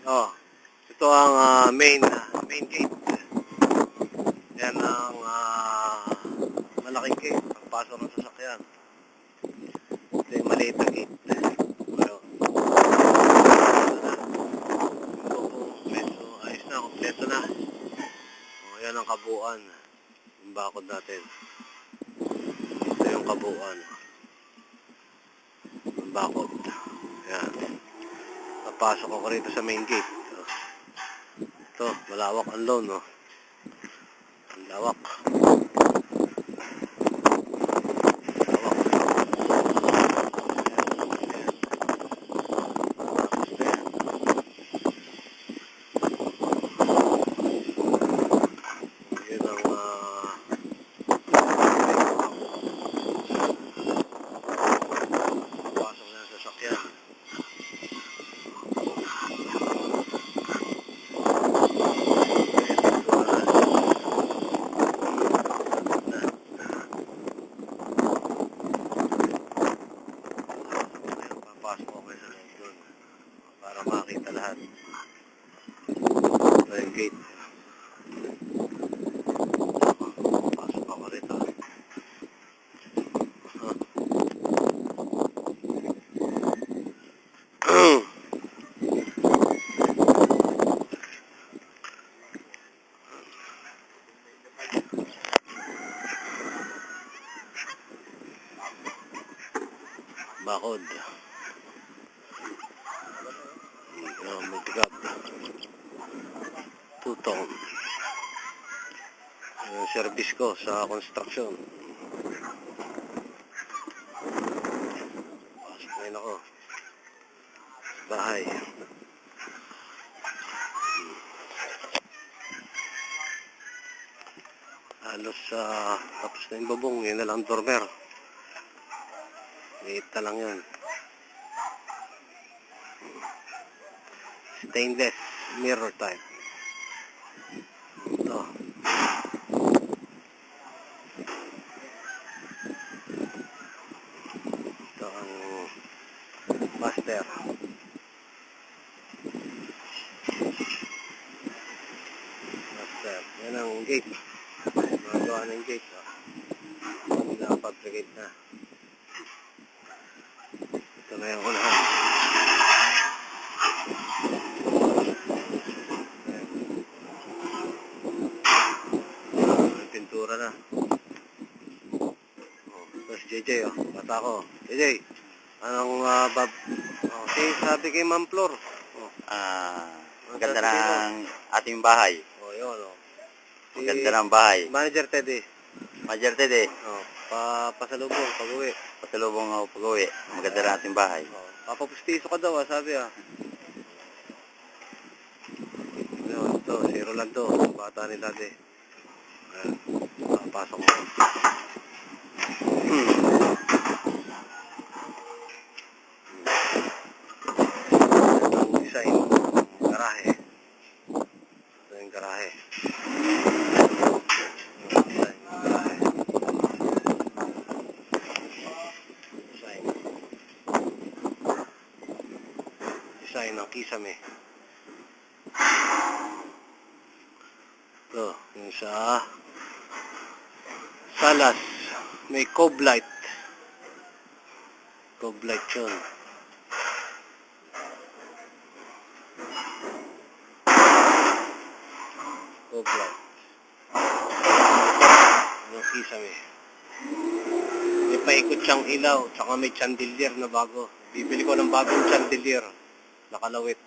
Oh, ito ang main gate. Yan ang malaking gate. Pagpasok ng sasakyan. Ito yung maliit na gate. Ayun. Medyo ayos na, kompleto na. Oh, yan ang kabuuan. Yung bakod natin. Ito yung kabuuan. Yung bakod. Yan. Napasok ako rito sa main gate. Ito, malawak ang lawn, no? Ang lawak. Pasok ako sa loob doon para makita lahat. Ito yung gate. Pasok ako rito. Bakod. Multicab. Tutong. Yung service ko sa construction. Pasok ngayon ako. Bahay. Halos tapos na yung babong. Yun na lang dormer. Liit na lang yun. Stainless mirror type. Ito. Ito ang master. Master. Yan ang gate. Magawa ng gate. Nakapabrigate na. Ito na yung unahan. Pintura na. Ito si JJ, oh. Bata ko. JJ, anong sabi kay Ma'am Flor? Maganda ng ating bahay. Yun, oh. Maganda ng bahay. Manager Teddy. Manager Teddy. Pasalubong, pag-uwi. Pasalubong ako pag-uwi. Maganda ng ating bahay. Papapustiso ka daw, sabi Yun, ito, si Rolando, bata ni Daddy. Ayan, papasok mo. Ang design, garahe. Ito yung garahe. Design ng kisame. Ito, yung sa Salas, may cove light. Cove light yun. Cove light. Yung kisame. May paikot siyang ilaw, tsaka may chandelier na bago. Bibili ko ng bagong chandelier. Nakalawit.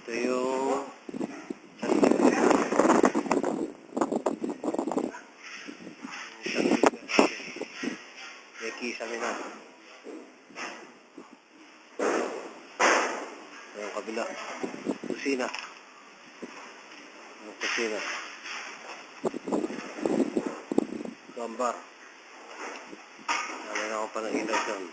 Ito yung chandelier natin. May kisame na. Ito yung kabila. Kusina. Yung kusina. Gambar. Nalala ko pa ng ilaw dyan.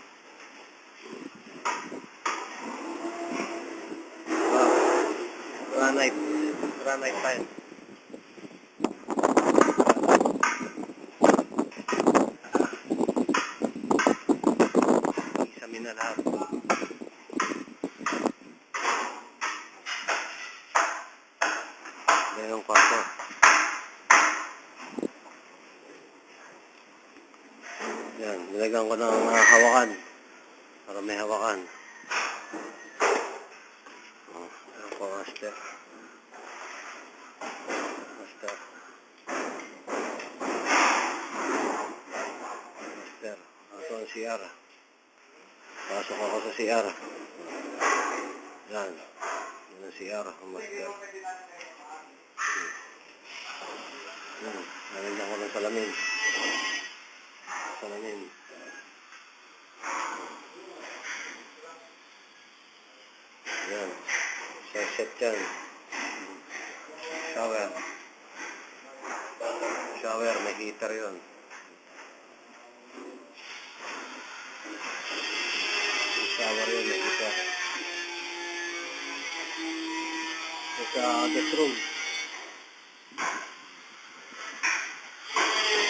Granite tile. Isami yung kwarto. Yan, nilagyan ko ng hawakan para may hawakan. Ayan po, master. Master. Master. Ito ang CR. Pasok ako sa CR. Yan. Yan ang CR, ang master. Yan. Nalagyan ko ng salamin. Salamin. Yan. Set yan. Shower. Shower, may heater yun. Shower yun, may heater. Sa guest room.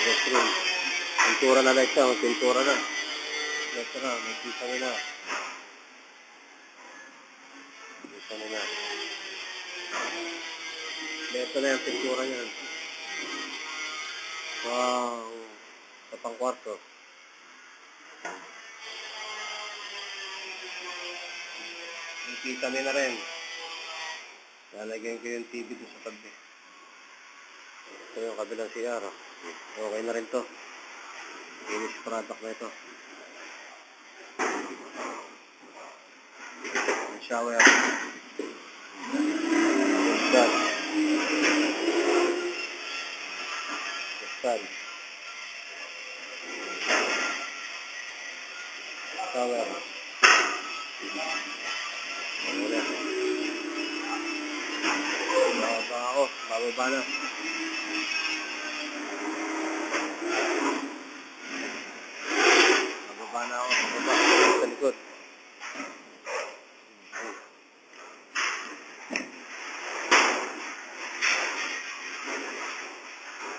Guest room. Pintura na lang siya, pintura na. Ito na, may kisame na. Kisame na. Ito na yung pintura niyan. Sa pangkwarto. May kisame na rin. Lalagyan ko yung TV doon sa tabi. Ito yung kabilang CR. Okay na rin to. Finished product na ito. Ang shower. Yan. Yan. Shower. Wala. Bababa ako. Bababa na. Bababa na ako. Bababa. Sa likod.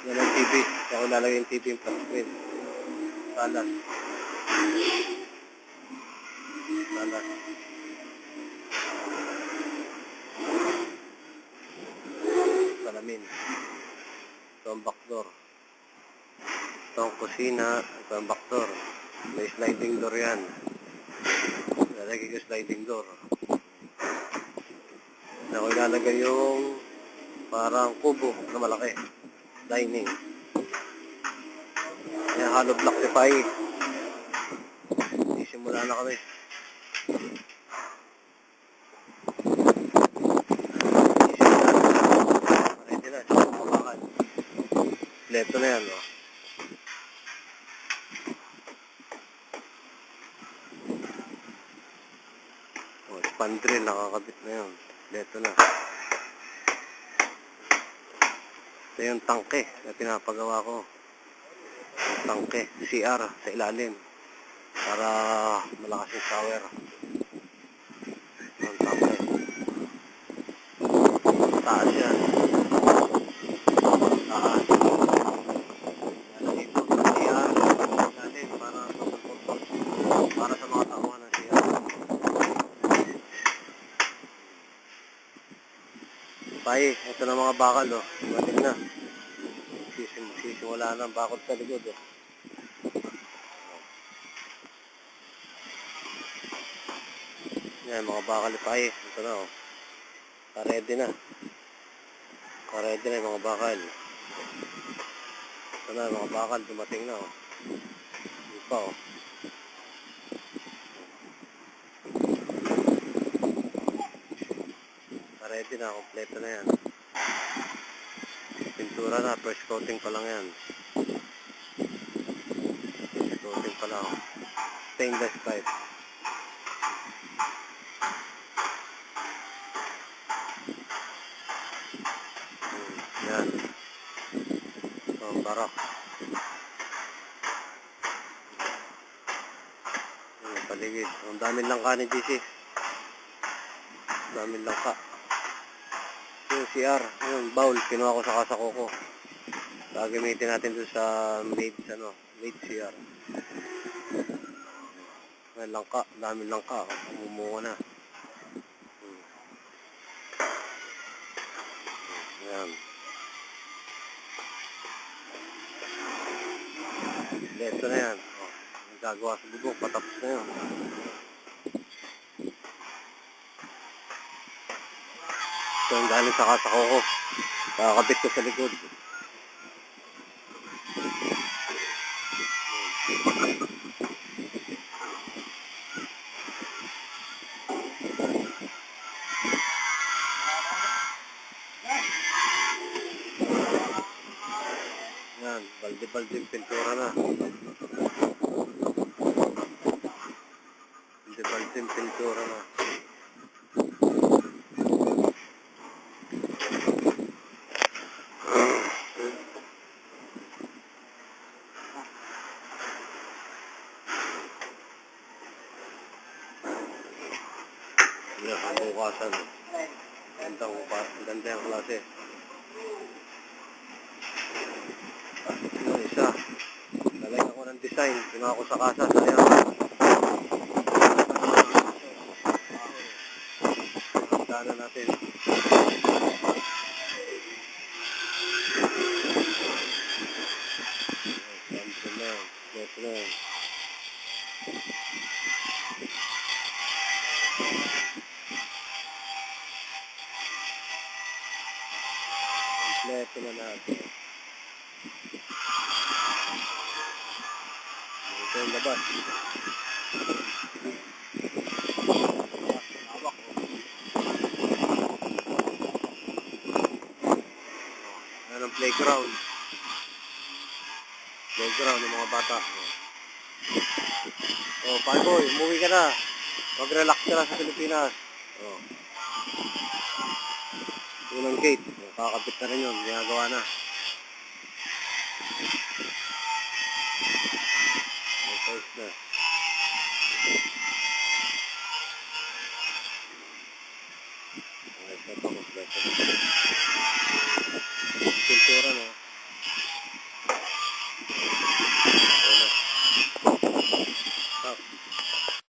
Yan ang TV. Ako lalagay yung TV yung flat screen. Salat. Salat. Salamin. Ito ang backdoor. Ito ang kusina. Ito ang backdoor. May sliding door yan. Lalagay ko sliding door. Ako ilalagay yung parang kubo na malaki. Dining. Ayan, hollow block si Pai. Simula na kami. Ready na. Tsaka kumakan. Leto na yan, oh. Spandrel, nakakabit na yun. Leto na. Ito yung tangke na pinapagawa ko. Yung tangke, CR sa ilalim. Para malakas yung shower. Yung tangke. Taas yan. Taas. Lalagay ko sa CR. Ilalim para sa mga tauhan ng CR. Pai, ito na mga bakal, oh. Matig na. Wala nang bakod sa likod, oh. Yan, mga bakal ni Pai. Ito na, oh. Karedy na. Karedy na yung mga bakal. Ito na, mga bakal. Dumating na, oh. Hindi pa, oh. Karedy na. Kompleto na yan. Pintura na, first coating pa lang yan. First coating pa lang. Stainless pipe. Yan. So, barak. Yan, paligid. Ang daming langka ni GC. Ang daming langka. Yung CR, yung bowl, kinuha ko sa kasako ko. Gagamitin natin doon sa maid CR. May langka, daming langka. Umumunga na. Ayan. Ito na yan. Oh, gagawa sa bubong, patapos na yun. Ito yung galing sa kasako ko. Kakabit ko sa likod. Yan, balde-balde yung pintura na. Balde-balde yung pintura na. Yan, ang bukasan. Ganda yung klase. Yung isa. Nalagyan ko ng design. Ginawa ko sa kasa. Sayang. Daanan natin. Yes, ma'am. Kompleto na natin. Ito yung labas. Hawak ko. Ayan ang playground. Playground ng mga bata. Oh, Panboy, umuwi ka na. Mag-relax ka na sa Pilipinas. Oh. Unang gate. Kakapit na rin yun. Ginagawa na. Okay na. Okay, ito kompleto.